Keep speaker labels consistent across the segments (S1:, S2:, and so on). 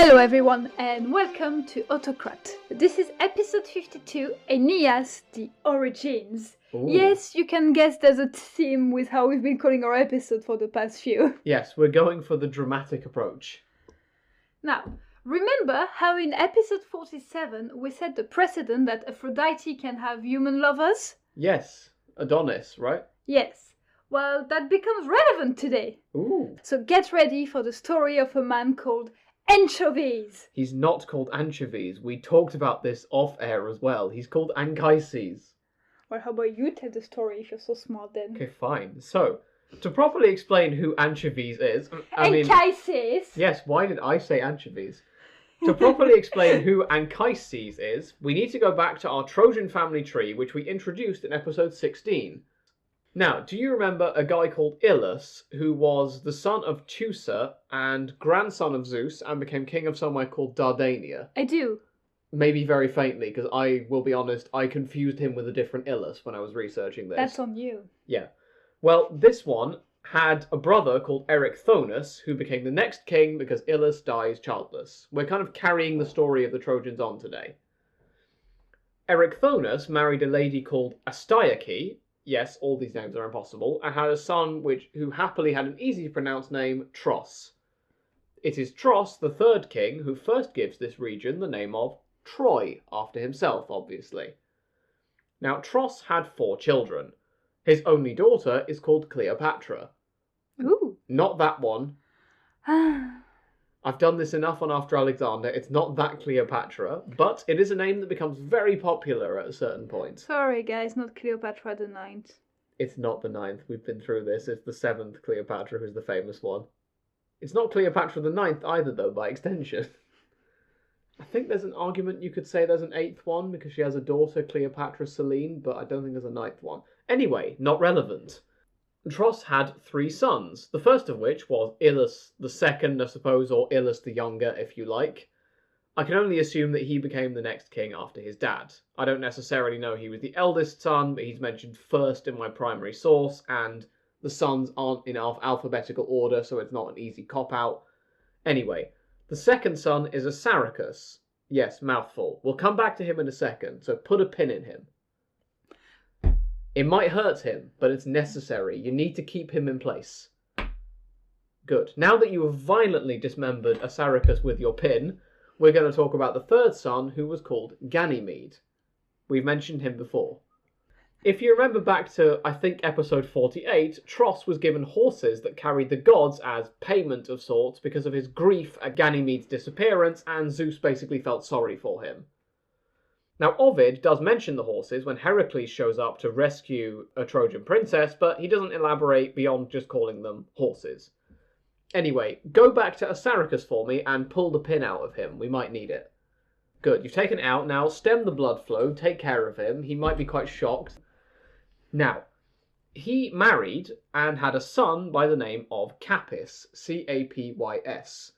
S1: Hello everyone and welcome to Autocrat. This is episode 52, Aeneas, the Origins.
S2: Ooh.
S1: Yes, you can guess there's a theme with how we've been calling our episode for the past few.
S2: Yes, we're going for the dramatic approach.
S1: Now, remember how in episode 47 we set the precedent that Aphrodite can have human lovers?
S2: Yes, Adonis, right?
S1: Yes. Well, that becomes relevant today.
S2: Ooh.
S1: So get ready for the story of a man called Anchises.
S2: He's not called Anchises. We talked about this off-air as well. He's called Anchises.
S1: Well, how about you tell the story if you're so smart then?
S2: Okay, fine. So, to properly explain who Anchises is...
S1: Anchises?
S2: Yes, why did I say Anchises? To properly explain who Anchises is, we need to go back to our Trojan family tree, which we introduced in episode 16. Now, do you remember a guy called Ilus, who was the son of Teucer and grandson of Zeus and became king of somewhere called Dardania?
S1: I do.
S2: Maybe very faintly, because I will be honest, I confused him with a different Ilus when I was researching this.
S1: That's on you.
S2: Yeah. Well, this one had a brother called Tithonus, who became the next king because Ilus dies childless. We're kind of carrying the story of the Trojans on today. Tithonus married a lady called Astyache. Yes, all these names are impossible, and had a son who happily had an easy to pronounce name, Tros. It is Tros, the third king, who first gives this region the name of Troy, after himself, obviously. Now, Tros had 4 children. His only daughter is called Cleopatra.
S1: Ooh.
S2: Not that one. I've done this enough on After Alexander. It's not that Cleopatra, but it is a name that becomes very popular at a certain point.
S1: Sorry guys, not Cleopatra the 9th.
S2: It's not the 9th. We've been through this. It's the 7th Cleopatra who's the famous one. It's not Cleopatra the 9th either, though, by extension. I think there's an argument you could say there's an 8th one because she has a daughter, Cleopatra Selene, but I don't think there's a 9th one. Anyway, not relevant. Tros had 3 sons, the first of which was Ilus the Second, I suppose, or Ilus the Younger, if you like. I can only assume that he became the next king after his dad. I don't necessarily know he was the eldest son, but he's mentioned first in my primary source, and the sons aren't in alphabetical order, so it's not an easy cop-out. Anyway, the second son is Assaracus. Yes, mouthful. We'll come back to him in a second, so put a pin in him. It might hurt him, but it's necessary. You need to keep him in place. Good. Now that you have violently dismembered Assaracus with your pin, we're going to talk about the third son, who was called Ganymede. We've mentioned him before. If you remember back to, I think, episode 48, Tros was given horses that carried the gods as payment of sorts because of his grief at Ganymede's disappearance, and Zeus basically felt sorry for him. Now, Ovid does mention the horses when Heracles shows up to rescue a Trojan princess, but he doesn't elaborate beyond just calling them horses. Anyway, go back to Assaracus for me and pull the pin out of him. We might need it. Good, you've taken it out. Now, stem the blood flow, take care of him. He might be quite shocked. Now, he married and had a son by the name of Capys, C-A-P-Y-S.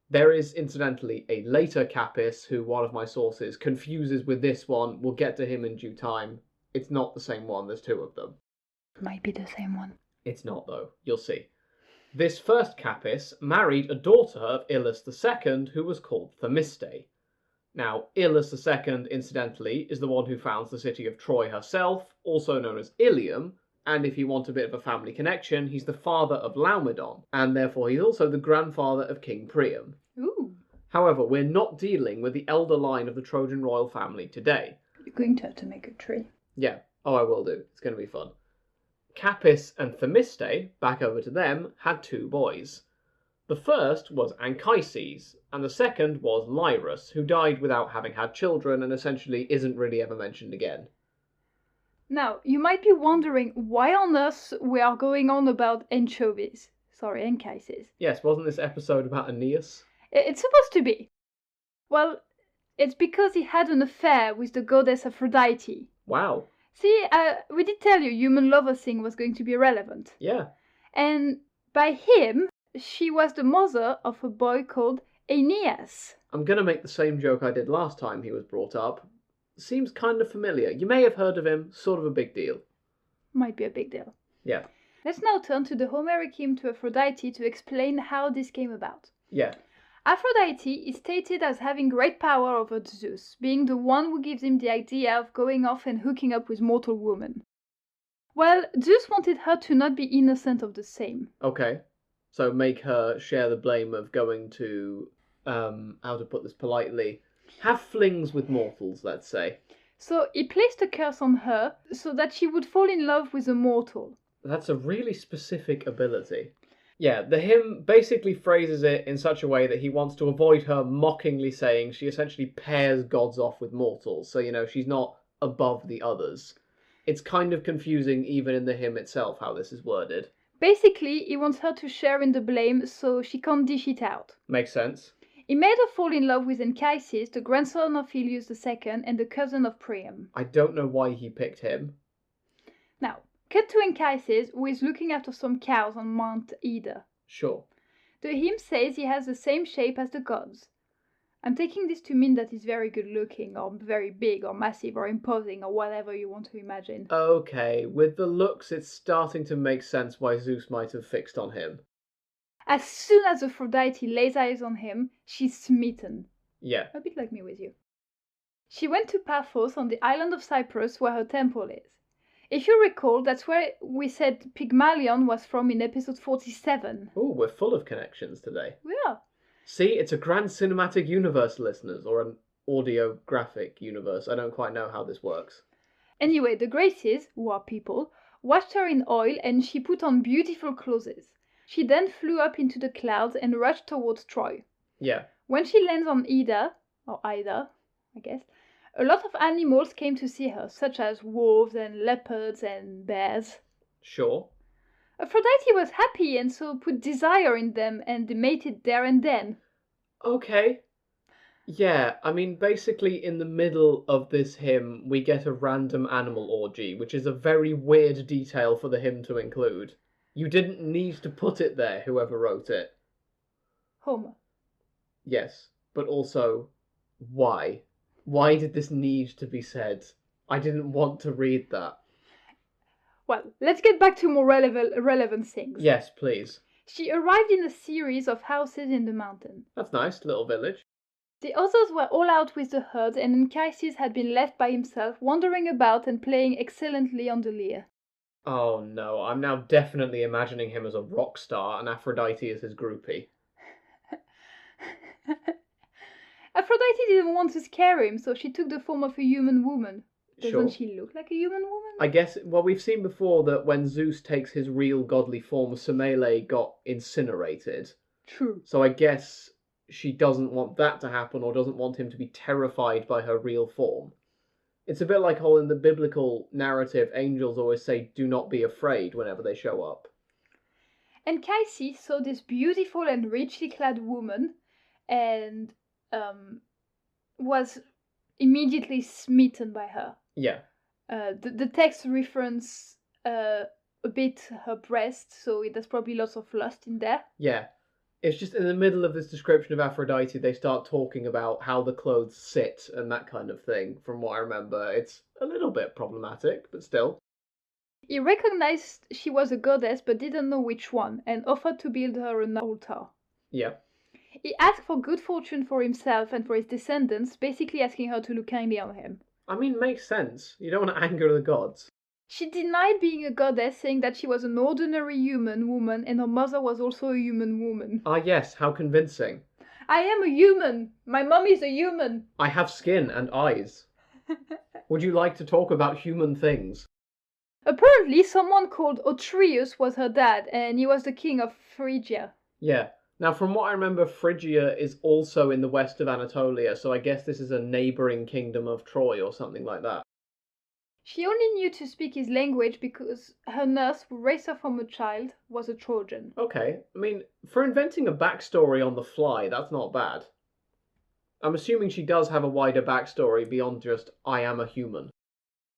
S2: There is, incidentally, a later Capys who one of my sources confuses with this one. We'll get to him in due time. It's not the same one. There's 2 of them.
S1: Might be the same one.
S2: It's not, though. You'll see. This first Capys married a daughter of Ilus II who was called Themiste. Now, Ilus II, incidentally, is the one who founds the city of Troy herself, also known as Ilium, and if you want a bit of a family connection, he's the father of Laomedon, and therefore he's also the grandfather of King Priam.
S1: Ooh.
S2: However, we're not dealing with the elder line of the Trojan royal family today.
S1: You're going to have to make a tree.
S2: Yeah. Oh, I will do. It's going to be fun. Capys and Themiste, back over to them, had 2 boys. The first was Anchises, and the second was Lyrus, who died without having had children and essentially isn't really ever mentioned again.
S1: Now, you might be wondering why on earth we are going on about Anchises. Sorry, Anchises.
S2: Yes, wasn't this episode about Aeneas?
S1: It's supposed to be. Well, it's because he had an affair with the goddess Aphrodite.
S2: Wow.
S1: See, we did tell you human lover thing was going to be relevant.
S2: Yeah.
S1: And by him, she was the mother of a boy called Aeneas.
S2: I'm going to make the same joke I did last time he was brought up. Seems kind of familiar. You may have heard of him, sort of a big deal.
S1: Might be a big deal.
S2: Yeah.
S1: Let's now turn to the Homeric hymn to Aphrodite to explain how this came about.
S2: Yeah.
S1: Aphrodite is stated as having great power over Zeus, being the one who gives him the idea of going off and hooking up with mortal women. Well, Zeus wanted her to not be innocent of the same.
S2: Okay. So make her share the blame of going to, how to put this politely, have flings with mortals, let's say.
S1: So he placed a curse on her so that she would fall in love with a mortal.
S2: That's a really specific ability. Yeah, the hymn basically phrases it in such a way that he wants to avoid her mockingly saying she essentially pairs gods off with mortals, so, she's not above the others. It's kind of confusing even in the hymn itself how this is worded.
S1: Basically, he wants her to share in the blame so she can't dish it out.
S2: Makes sense.
S1: He made her fall in love with Anchises, the grandson of Helios II and the cousin of Priam.
S2: I don't know why he picked him.
S1: Now, cut to Anchises, who is looking after some cows on Mount Ida.
S2: Sure.
S1: The hymn says he has the same shape as the gods. I'm taking this to mean that he's very good looking, or very big, or massive, or imposing, or whatever you want to imagine.
S2: Okay, with the looks, it's starting to make sense why Zeus might have fixed on him.
S1: As soon as Aphrodite lays eyes on him, she's smitten.
S2: Yeah.
S1: A bit like me with you. She went to Paphos on the island of Cyprus where her temple is. If you recall, that's where we said Pygmalion was from in episode 47.
S2: Oh, we're full of connections today.
S1: We are.
S2: See, it's a grand cinematic universe, listeners, or an audiographic universe. I don't quite know how this works.
S1: Anyway, the Graces, who are people, washed her in oil and she put on beautiful clothes. She then flew up into the clouds and rushed towards Troy.
S2: Yeah.
S1: When she lands on Ida, I guess, a lot of animals came to see her, such as wolves and leopards and bears.
S2: Sure.
S1: Aphrodite was happy and so put desire in them and they mated there and then.
S2: Okay. Yeah, I mean, basically in the middle of this hymn, we get a random animal orgy, which is a very weird detail for the hymn to include. You didn't need to put it there, whoever wrote it.
S1: Homer.
S2: Yes, but also, why? Why did this need to be said? I didn't want to read that.
S1: Well, let's get back to more relevant things.
S2: Yes, please.
S1: She arrived in a series of houses in the mountain.
S2: That's nice, little village.
S1: The others were all out with the herd and Anchises had been left by himself, wandering about and playing excellently on the lyre.
S2: Oh no, I'm now definitely imagining him as a rock star and Aphrodite as his groupie.
S1: Aphrodite didn't want to scare him, so she took the form of a human woman. Doesn't
S2: Sure.
S1: she look like a human woman?
S2: I guess, well, we've seen before that when Zeus takes his real godly form, Semele got incinerated.
S1: True.
S2: So I guess she doesn't want that to happen or doesn't want him to be terrified by her real form. It's a bit like how in the biblical narrative, angels always say, do not be afraid whenever they show up.
S1: Anchises saw this beautiful and richly clad woman and was immediately smitten by her.
S2: Yeah.
S1: The text reference a bit her breast, so there's probably lots of lust in there.
S2: Yeah. It's just in the middle of this description of Aphrodite, they start talking about how the clothes sit and that kind of thing, from what I remember. It's a little bit problematic, but still.
S1: He recognized she was a goddess but didn't know which one, and offered to build her an altar.
S2: Yeah.
S1: He asked for good fortune for himself and for his descendants, basically asking her to look kindly on him.
S2: I mean, makes sense. You don't want to anger the gods.
S1: She denied being a goddess, saying that she was an ordinary human woman and her mother was also a human woman.
S2: Ah yes, how convincing.
S1: I am a human! My mum is a human!
S2: I have skin and eyes. Would you like to talk about human things?
S1: Apparently, someone called Otreus was her dad, and he was the king of Phrygia.
S2: Yeah. Now, from what I remember, Phrygia is also in the west of Anatolia, so I guess this is a neighbouring kingdom of Troy or something like that.
S1: She only knew to speak his language because her nurse, who raised her from a child, was a Trojan.
S2: Okay, I mean, for inventing a backstory on the fly, that's not bad. I'm assuming she does have a wider backstory beyond just, I am a human.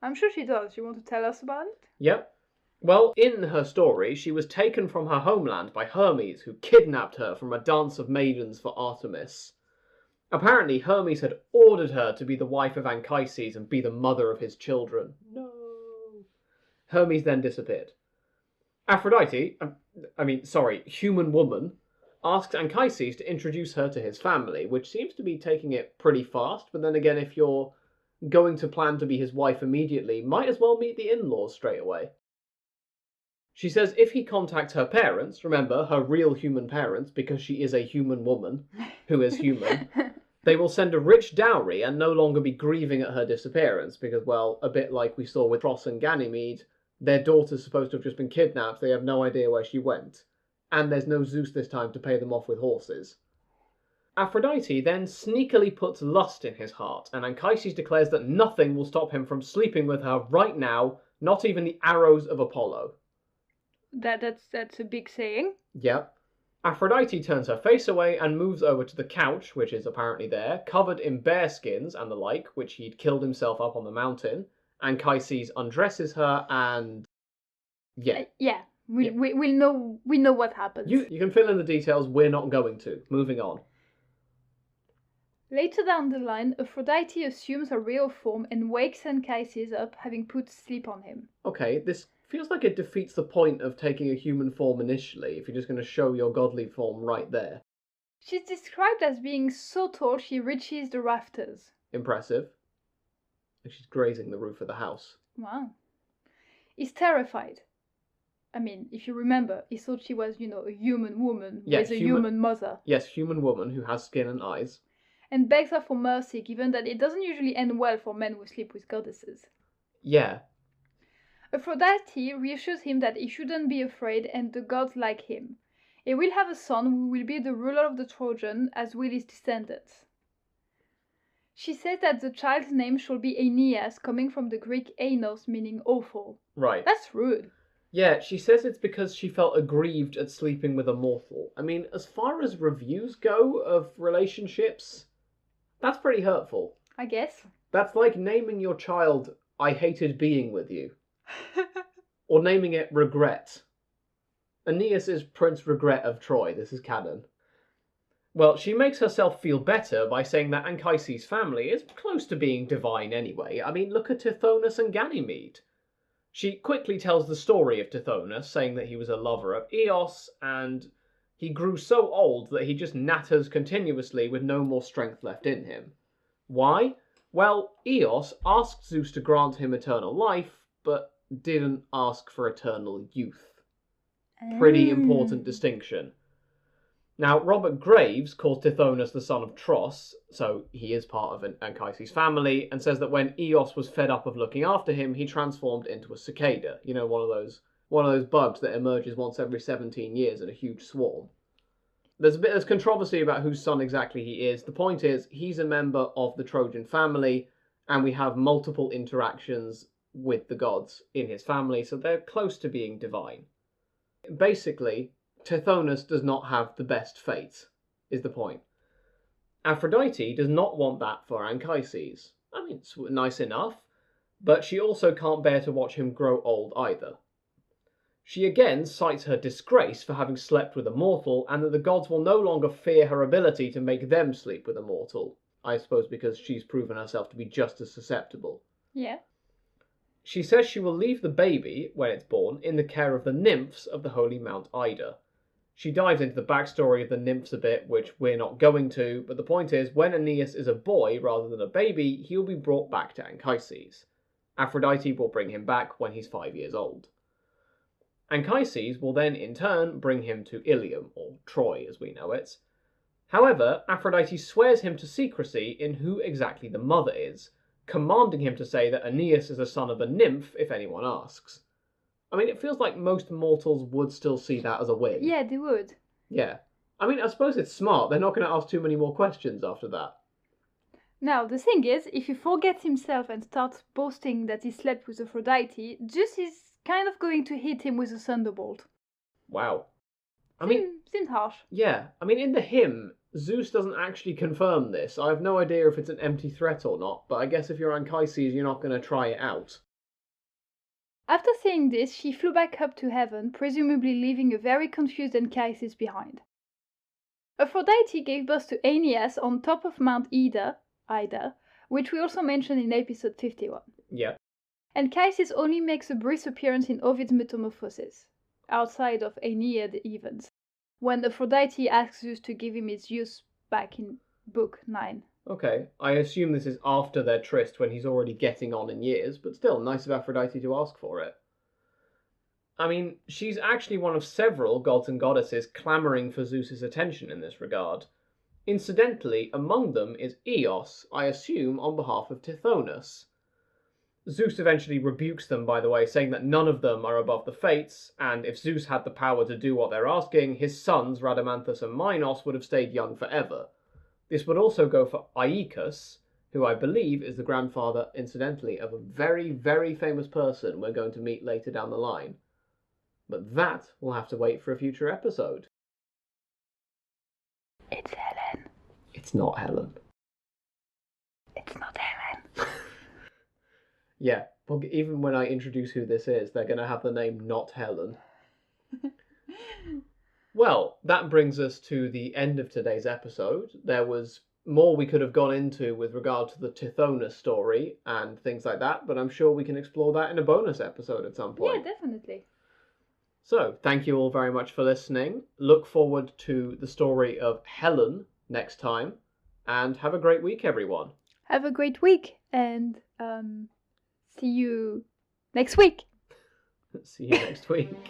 S1: I'm sure she does. You want to tell us about it?
S2: Yep. Well, in her story, she was taken from her homeland by Hermes, who kidnapped her from a dance of maidens for Artemis. Apparently, Hermes had ordered her to be the wife of Anchises and be the mother of his children. No. Hermes then disappeared. Aphrodite, human woman, asks Anchises to introduce her to his family, which seems to be taking it pretty fast, but then again, if you're going to plan to be his wife immediately, might as well meet the in-laws straight away. She says if he contacts her parents, remember, her real human parents, because she is a human woman who is human, they will send a rich dowry and no longer be grieving at her disappearance, because, well, a bit like we saw with Tros and Ganymede, their daughter's supposed to have just been kidnapped, they have no idea where she went. And there's no Zeus this time to pay them off with horses. Aphrodite then sneakily puts lust in his heart, and Anchises declares that nothing will stop him from sleeping with her right now, not even the arrows of Apollo.
S1: That's a big saying.
S2: Yep. Aphrodite turns her face away and moves over to the couch, which is apparently there, covered in bear skins and the like, which he'd killed himself up on the mountain. Anchises undresses her and... yeah.
S1: We know what happens.
S2: You can fill in the details, we're not going to. Moving on.
S1: Later down the line, Aphrodite assumes her real form and wakes Anchises up, having put sleep on him.
S2: Okay, this feels like it defeats the point of taking a human form initially, if you're just going to show your godly form right there.
S1: She's described as being so tall she reaches the rafters.
S2: Impressive. And she's grazing the roof of the house.
S1: Wow. He's terrified. I mean, if you remember, he thought she was, a human woman with a human mother.
S2: Yes, human woman who has skin and eyes.
S1: And begs her for mercy, given that it doesn't usually end well for men who sleep with goddesses.
S2: Yeah.
S1: Aphrodite reassures him that he shouldn't be afraid and the gods like him. He will have a son who will be the ruler of the Trojan, as will his descendants. She says that the child's name shall be Aeneas, coming from the Greek Aenos, meaning awful.
S2: Right.
S1: That's rude.
S2: Yeah, she says it's because she felt aggrieved at sleeping with a mortal. I mean, as far as reviews go of relationships, that's pretty hurtful.
S1: I guess.
S2: That's like naming your child, I hated being with you. Or naming it Regret. Aeneas is Prince Regret of Troy, this is canon. Well, she makes herself feel better by saying that Anchises' family is close to being divine anyway. I mean, look at Tithonus and Ganymede. She quickly tells the story of Tithonus, saying that he was a lover of Eos, and he grew so old that he just natters continuously with no more strength left in him. Why? Well, Eos asked Zeus to grant him eternal life, but didn't ask for eternal youth. Pretty important distinction. Now, Robert Graves calls Tithonus the son of Tros, so he is part of Anchises' family, and says that when Eos was fed up of looking after him, he transformed into a cicada. You know, one of those bugs that emerges once every 17 years in a huge swarm. There's controversy about whose son exactly he is. The point is, he's a member of the Trojan family, and we have multiple interactions with the gods in his family, so they're close to being divine. Basically, Tithonus does not have the best fate, is the point. Aphrodite does not want that for Anchises. I mean, it's nice enough, but she also can't bear to watch him grow old either. She again cites her disgrace for having slept with a mortal, and that the gods will no longer fear her ability to make them sleep with a mortal. I suppose because she's proven herself to be just as susceptible.
S1: Yeah.
S2: She says she will leave the baby, when it's born, in the care of the nymphs of the holy Mount Ida. She dives into the backstory of the nymphs a bit, which we're not going to, but the point is, when Aeneas is a boy rather than a baby, he will be brought back to Anchises. Aphrodite will bring him back when he's 5 years old. Anchises will then, in turn, bring him to Ilium, or Troy as we know it. However, Aphrodite swears him to secrecy in who exactly the mother is, commanding him to say that Aeneas is the son of a nymph if anyone asks. I mean, it feels like most mortals would still see that as a win.
S1: Yeah, they would.
S2: Yeah. I mean, I suppose it's smart. They're not going to ask too many more questions after that.
S1: Now, the thing is, if he forgets himself and starts boasting that he slept with Aphrodite, Zeus is kind of going to hit him with a thunderbolt.
S2: Wow.
S1: Seems harsh.
S2: Yeah. I mean, in the hymn, Zeus doesn't actually confirm this. I have no idea if it's an empty threat or not, but I guess if you're Anchises, you're not going to try it out.
S1: After saying this, she flew back up to heaven, presumably leaving a very confused Anchises behind. Aphrodite gave birth to Aeneas on top of Mount Ida, which we also mentioned in episode 51.
S2: Yeah.
S1: Anchises only makes a brief appearance in Ovid's Metamorphoses, outside of Aeneid events. when Aphrodite asks Zeus to give him his youth back in book 9.
S2: Okay, I assume this is after their tryst when he's already getting on in years, but still, nice of Aphrodite to ask for it. I mean, she's actually one of several gods and goddesses clamouring for Zeus's attention in this regard. Incidentally, among them is Eos, I assume on behalf of Tithonus. Zeus eventually rebukes them, by the way, saying that none of them are above the fates, and if Zeus had the power to do what they're asking, his sons, Rhadamanthus and Minos, would have stayed young forever. This would also go for Aeacus, who I believe is the grandfather, incidentally, of a very, very famous person we're going to meet later down the line. But that will have to wait for a future episode.
S1: It's Helen.
S2: It's not Helen.
S1: It's not Helen.
S2: Yeah, but even when I introduce who this is, they're going to have the name not Helen. Well, that brings us to the end of today's episode. There was more we could have gone into with regard to the Tithonus story and things like that, but I'm sure we can explore that in a bonus episode at some point.
S1: Yeah, definitely.
S2: So, thank you all very much for listening. Look forward to the story of Helen next time, and have a great week, everyone.
S1: Have a great week, and see you next week.
S2: See you next week.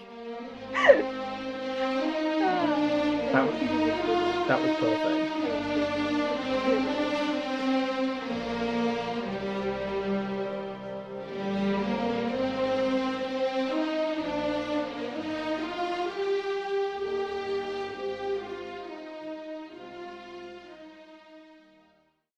S2: That was perfect.